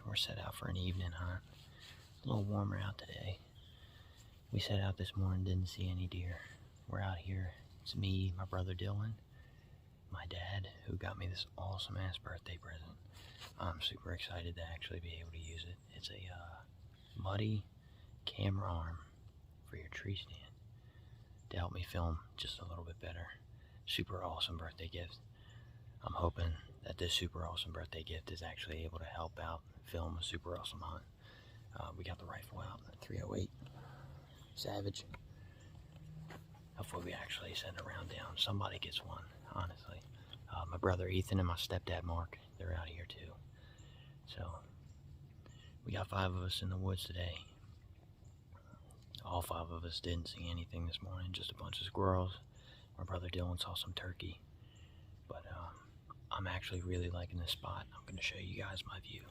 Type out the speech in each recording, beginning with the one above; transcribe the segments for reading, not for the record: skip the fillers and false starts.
We're set out for an evening hunt. A little warmer out today. We set out this morning, didn't see any deer. We're out here. It's me, my brother Dylan, my dad, who got me this awesome ass birthday present. I'm super excited to actually be able to use it. It's a muddy camera arm for your tree stand to help me film just a little bit better. Super awesome birthday gift. I'm hoping that this super awesome birthday gift is actually able to help out film a super awesome hunt. We got the rifle out, 308 Savage. Hopefully we actually send a round down. Somebody gets one, honestly. My brother Ethan and my stepdad Mark, they're out here too. So we got 5 of us in the woods today. All 5 of us didn't see anything this morning, just a bunch of squirrels. My brother Dylan saw some turkey. But I'm actually really liking this spot. I'm going to show you guys my view.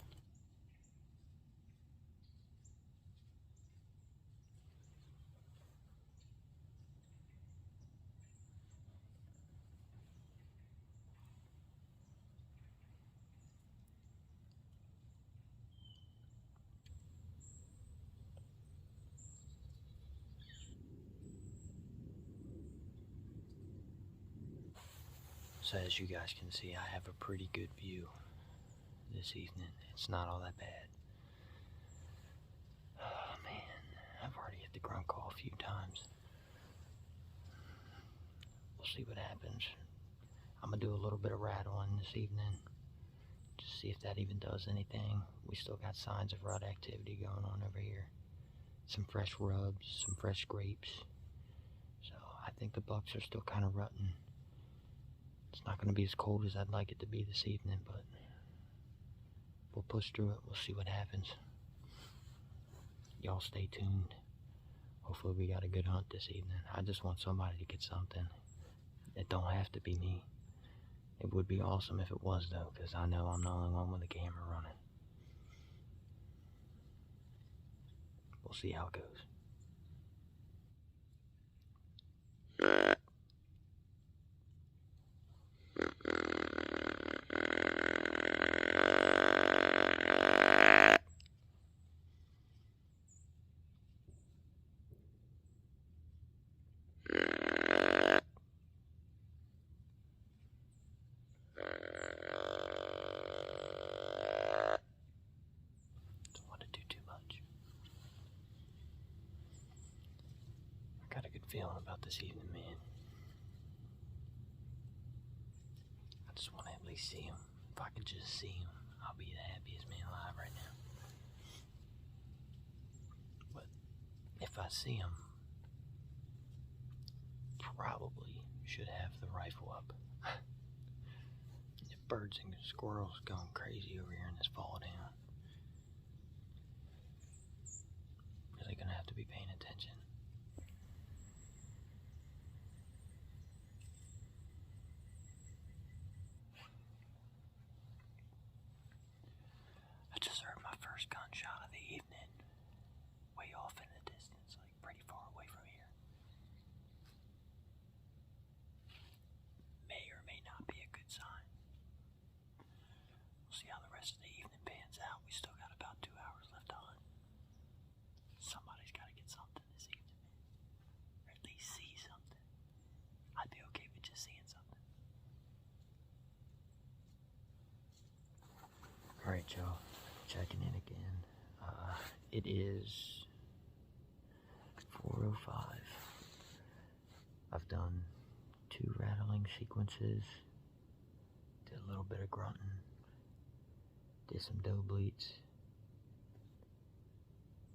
So as you guys can see, I have a pretty good view this evening. It's not all that bad. Oh man, I've already hit the grunt call a few times. We'll see what happens. I'm gonna do a little bit of rattling this evening. Just see if that even does anything. We still got signs of rut activity going on over here. Some fresh rubs, some fresh grapes. So I think the bucks are still kind of rutting. It's not going to be as cold as I'd like it to be this evening, but we'll push through it. We'll see what happens. Y'all stay tuned. Hopefully we got a good hunt this evening. I just want somebody to get something. It don't have to be me. It would be awesome if it was, though, because I know I'm the only one with a camera running. We'll see how it goes. Got a good feeling about this evening, man. I just want to at least see him. If I could just see him, I'll be the happiest man alive right now. But if I see him, probably should have the rifle up. The birds and squirrels going crazy over here in this fall down. Really gonna have to be paying attention. I just heard my first gunshot of the evening, way off in the distance, like pretty far away from here. May or may not be a good sign. We'll see how the rest of the evening pans out. We still got about 2 hours left to hunt. Somebody's got to get something this evening, or at least see something. I'd be okay with just seeing something. Alright, y'all. Checking in again. It is 4:05. I've done 2 rattling sequences, did a little bit of grunting, did some doe bleats.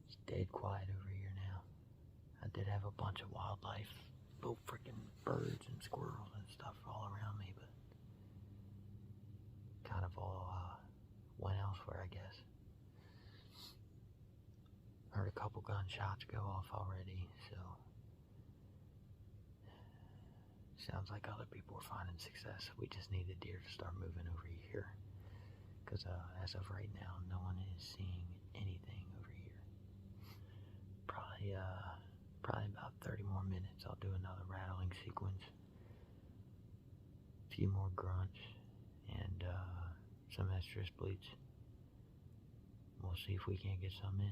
It's dead quiet over here now. I did have a bunch of wildlife, little freaking birds and squirrels and stuff all around me, but kind of all went elsewhere, I guess. Heard a couple gunshots go off already, so sounds like other people are finding success. We just need the deer to start moving over here, because as of right now, no one is seeing anything over here. Probably about 30 more minutes. I'll do another rattling sequence, a few more grunts, and some estrus bleats. We'll see if we can't get some in.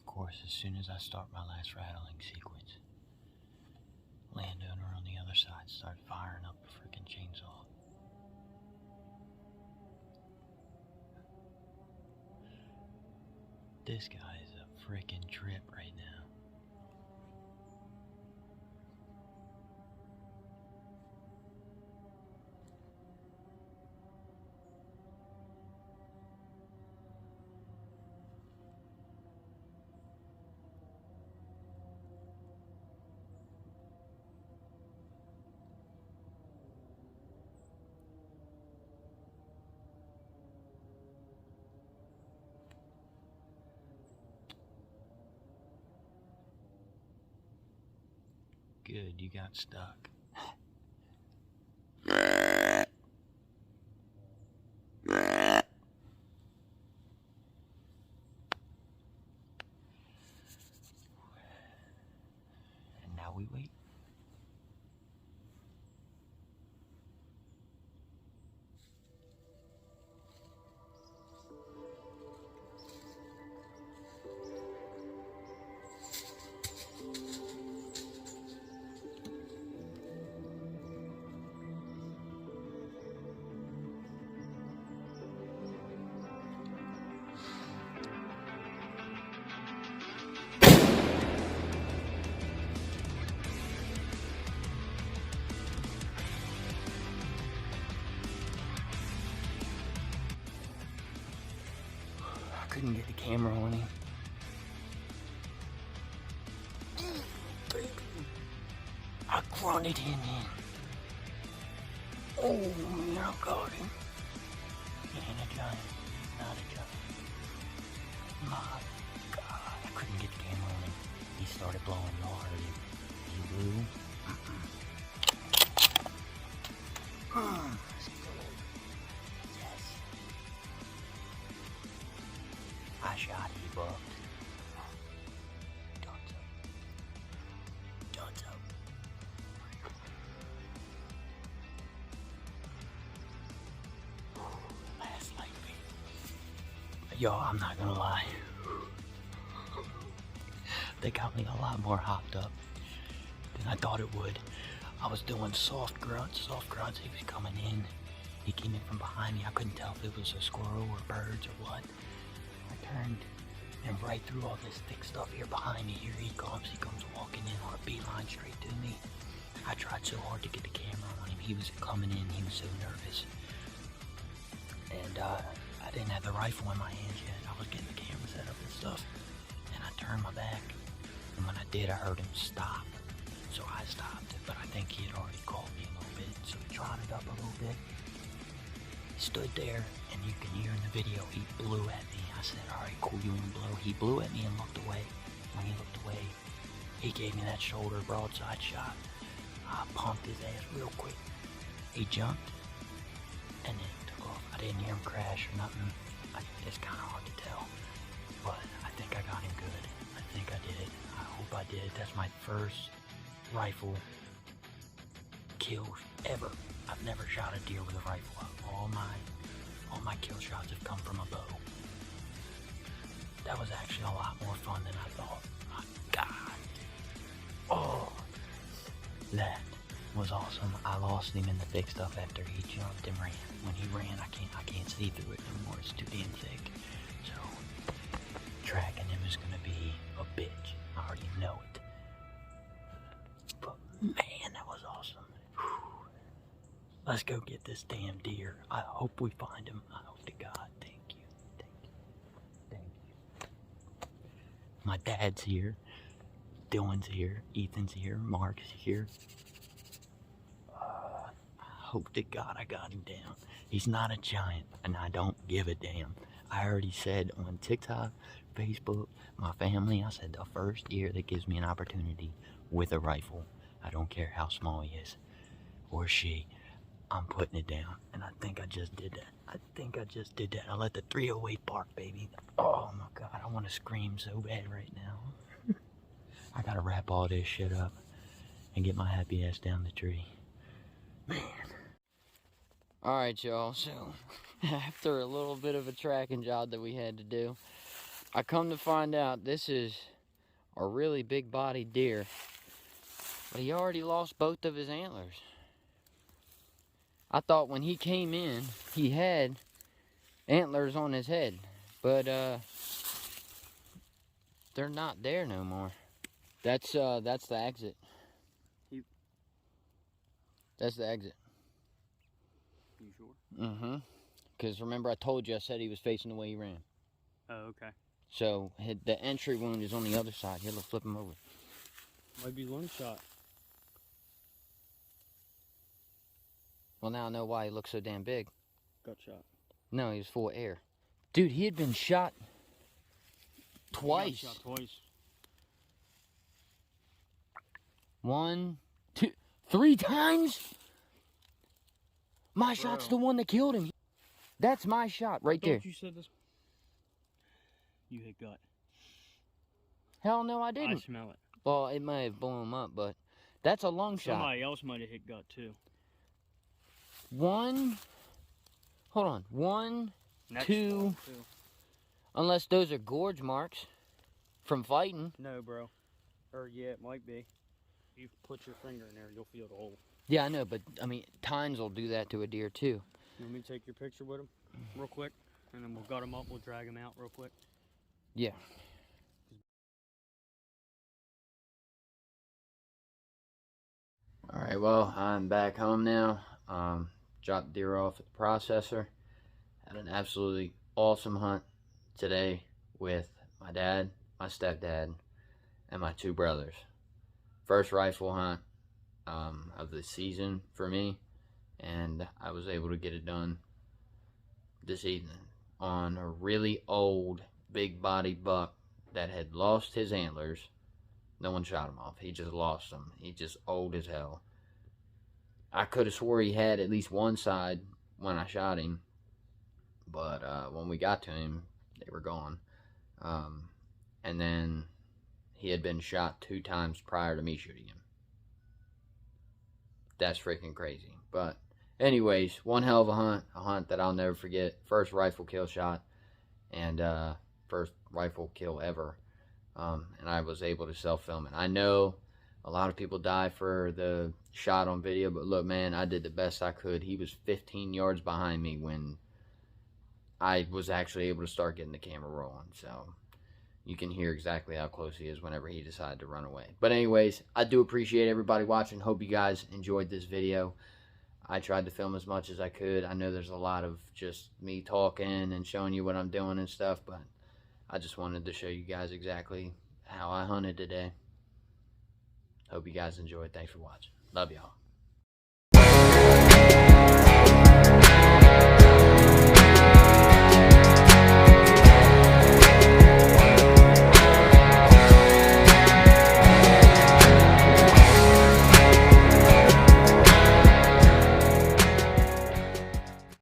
Of course, as soon as I start my last rattling sequence, landowner on the other side starts firing up a freaking chainsaw. This guy is a freaking trip right now. Good, you got stuck. And now we wait. I couldn't get the camera on him. Baby, I grunted him in. Oh man, I got him. He ain't a giant, not a giant. My God, I couldn't get the camera on him. He started blowing real hard. He blew. Yes. I shot, he bucked. Dunzo. Last light beat. Y'all, I'm not gonna lie. They got me a lot more hopped up than I thought it would. I was doing soft grunts. He was coming in. He came in from behind me. I couldn't tell if it was a squirrel or birds or what. I turned, and right through all this thick stuff here behind me, here he comes walking in on a beeline straight to me. I tried so hard to get the camera on him. He was coming in, he was so nervous. And I didn't have the rifle in my hands yet. I was getting the camera set up and stuff. And I turned my back, and when I did, I heard him stop. So I stopped, but I think he had already called me a little bit. So he trotted up a little bit. Stood there, and you can hear in the video, he blew at me. I said, all right, cool, you wanna blow? He blew at me and looked away. When he looked away, he gave me that shoulder broadside shot. I pumped his ass real quick. He jumped, and then took off. I didn't hear him crash or nothing. It's kind of hard to tell, but I think I got him good. I think I did. I hope I did. That's my first rifle kill ever. I've never shot a deer with a rifle. All my kill shots have come from a bow. That was actually a lot more fun than I thought. My God. Oh, that was awesome. I lost him in the thick stuff after he jumped and ran. When he ran, I can't see through it anymore. It's too damn thick. So tracking him is gonna be a bitch. I already know it. But man, that was awesome. Whew. Let's go get this damn deer. I hope we find him. I hope to God. Thank you. My dad's here. Dylan's here. Ethan's here. Mark's here. hope to God I got him down. He's not a giant, and I don't give a damn. I already said on TikTok, Facebook, my family, I said the first deer that gives me an opportunity with a rifle, I don't care how small he is or she, I'm putting it down. And I think I just did that. I let the 308 bark, baby. Oh my God, I want to scream so bad right now. I gotta wrap all this shit up and get my happy ass down the tree. Man. Alright, y'all, so after a little bit of a tracking job that we had to do, I come to find out this is a really big bodied deer, but he already lost both of his antlers. I thought when he came in, he had antlers on his head, but they're not there no more. That's the exit. That's the exit. You sure? Mm-hmm. Because remember I told you I said he was facing the way he ran. Oh, okay. So the entry wound is on the other side. Here, let's flip him over. Might be one shot. Well, now I know why he looks so damn big. Got shot. No, he was full of air. Dude, he had been shot twice. Shot twice. 1, 2, 3 times? My shot's the one that killed him. That's my shot right there. You said this. You hit gut. Hell no, I didn't. I smell it. Well, it may have blown him up, but that's a lung shot. Somebody else might have hit gut too. Hold on. 1, 2. Unless those are gorge marks from fighting. No, bro. Or yeah, it might be. You put your finger in there, you'll feel the hole. Yeah, I know, but I mean, tines will do that to a deer too. You want me to take your picture with him real quick? And then we'll gut him up, we'll drag him out real quick. Yeah. Alright, well, I'm back home now. Dropped deer off at the processor. Had an absolutely awesome hunt today with my dad, my stepdad, and my 2 brothers. First rifle hunt of the season for me, and I was able to get it done this evening on a really old, big-bodied buck that had lost his antlers. No one shot him off. He just lost them. He just old as hell. I could have swore he had at least one side when I shot him, but when we got to him, they were gone. And then he had been shot 2 times prior to me shooting him. That's freaking crazy. But anyways, one hell of a hunt that I'll never forget. First rifle kill shot, and first rifle kill ever. And I was able to self-film it. I know a lot of people die for the shot on video, but look, man, I did the best I could. He was 15 yards behind me when I was actually able to start getting the camera rolling. So you can hear exactly how close he is whenever he decided to run away. But anyways, I do appreciate everybody watching. Hope you guys enjoyed this video. I tried to film as much as I could. I know there's a lot of just me talking and showing you what I'm doing and stuff, but I just wanted to show you guys exactly how I hunted today. Hope you guys enjoyed. Thanks for watching. Love y'all.